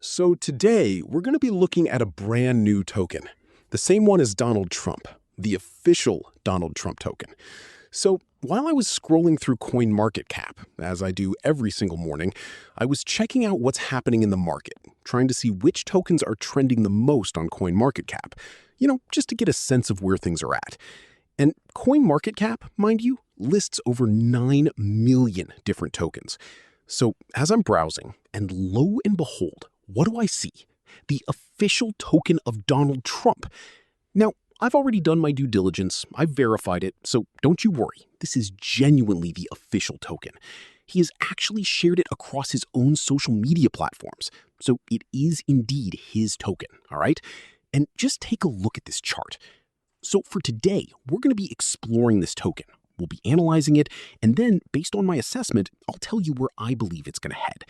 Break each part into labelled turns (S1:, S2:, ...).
S1: So today, we're going to be looking at a brand new token, the same one as Donald Trump, the official Donald Trump token. So while I was scrolling through CoinMarketCap, as I do every single morning, I was checking out what's happening in the market, trying to see which tokens are trending the most on CoinMarketCap, just to get a sense of where things are at. And CoinMarketCap, mind you, lists over 9 million different tokens. So as I'm browsing, and lo and behold, what do I see? The official token of Donald Trump. Now, I've already done my due diligence, I've verified it, so don't you worry, this is genuinely the official token. He has actually shared it across his own social media platforms, so it is indeed his token, all right? And just take a look at this chart. So for today, we're going to be exploring this token. We'll be analyzing it, and then, based on my assessment, I'll tell you where I believe it's going to head.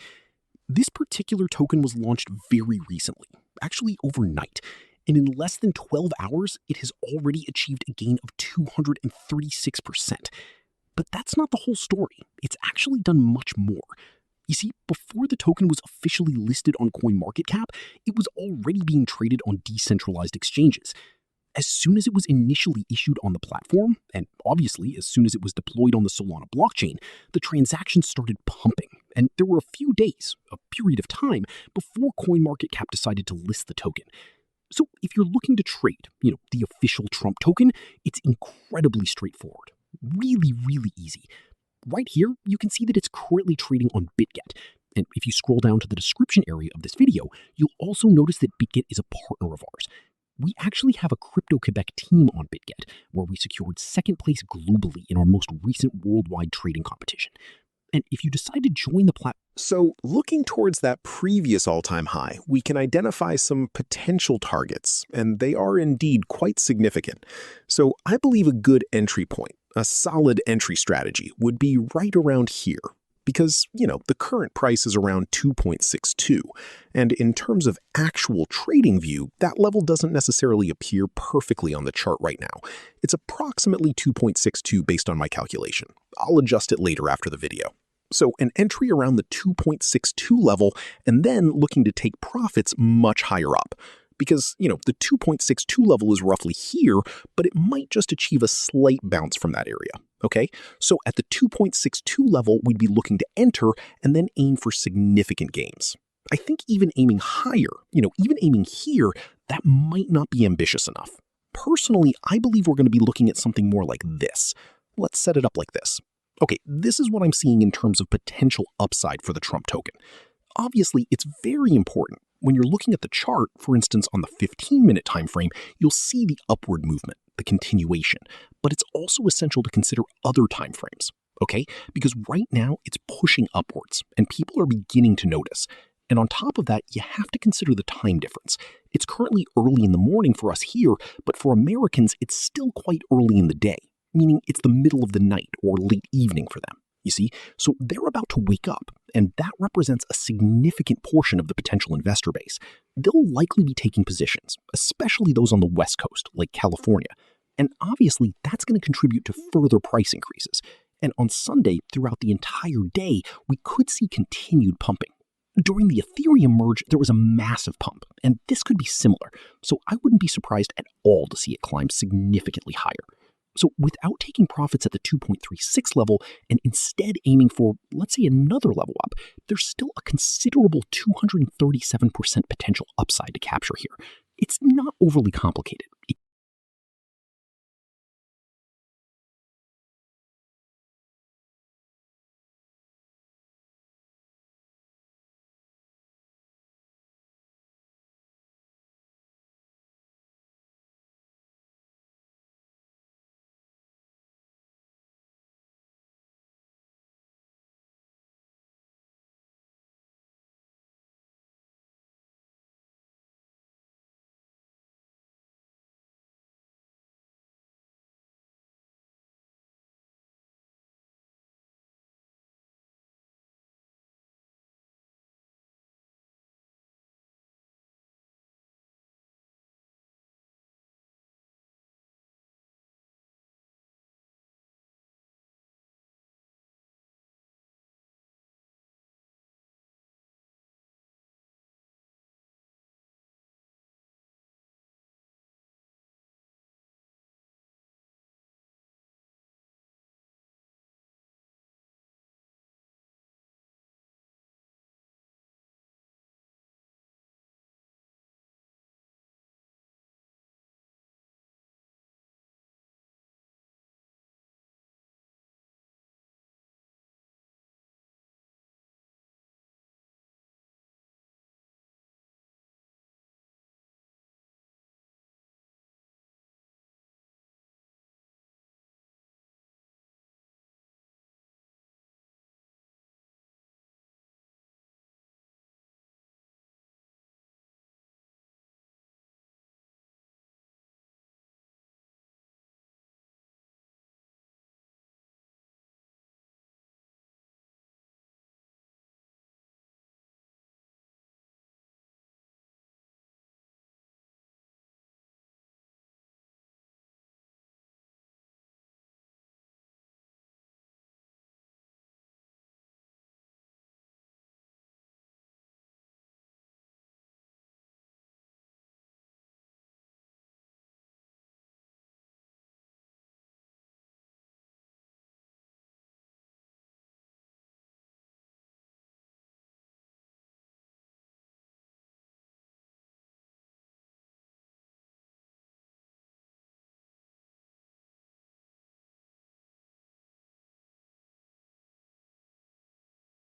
S1: This particular token was launched very recently, actually overnight, and in less than 12 hours, it has already achieved a gain of 236%. But that's not the whole story. It's actually done much more. You see, before the token was officially listed on CoinMarketCap, it was already being traded on decentralized exchanges. As soon as it was initially issued on the platform, and obviously as soon as it was deployed on the Solana blockchain, the transactions started pumping, and there were a few days, a period of time, before CoinMarketCap decided to list the token. So if you're looking to trade, the official Trump token, it's incredibly straightforward. Really, really easy. Right here, you can see that it's currently trading on BitGet. And if you scroll down to the description area of this video, you'll also notice that BitGet is a partner of ours. We actually have a Crypto-Quebec team on BitGet, where we secured second place globally in our most recent worldwide trading competition. And if you decide to join the platform...
S2: So looking towards that previous all-time high, we can identify some potential targets, and they are indeed quite significant. So I believe a good entry point, a solid entry strategy, would be right around here. Because, the current price is around 2.62, and in terms of actual trading view, that level doesn't necessarily appear perfectly on the chart right now. It's approximately 2.62 based on my calculation. I'll adjust it later after the video. So an entry around the 2.62 level, and then looking to take profits much higher up. Because, the 2.62 level is roughly here, but it might just achieve a slight bounce from that area, okay? So at the 2.62 level, we'd be looking to enter and then aim for significant gains. I think even aiming higher, even aiming here, that might not be ambitious enough. Personally, I believe we're going to be looking at something more like this. Let's set it up like this. Okay, this is what I'm seeing in terms of potential upside for the Trump token. Obviously, it's very important. When you're looking at the chart, for instance, on the 15-minute time frame, you'll see the upward movement, the continuation. But it's also essential to consider other time frames, okay? Because right now, it's pushing upwards, and people are beginning to notice. And on top of that, you have to consider the time difference. It's currently early in the morning for us here, but for Americans, it's still quite early in the day, meaning it's the middle of the night or late evening for them. You see, so they're about to wake up, and that represents a significant portion of the potential investor base. They'll likely be taking positions, especially those on the West Coast, like California. And obviously, that's going to contribute to further price increases. And on Sunday, throughout the entire day, we could see continued pumping. During the Ethereum merge, there was a massive pump, and this could be similar. So I wouldn't be surprised at all to see it climb significantly higher. So without taking profits at the 2.36 level and instead aiming for, let's say, another level up, there's still a considerable 237% potential upside to capture here. It's not overly complicated.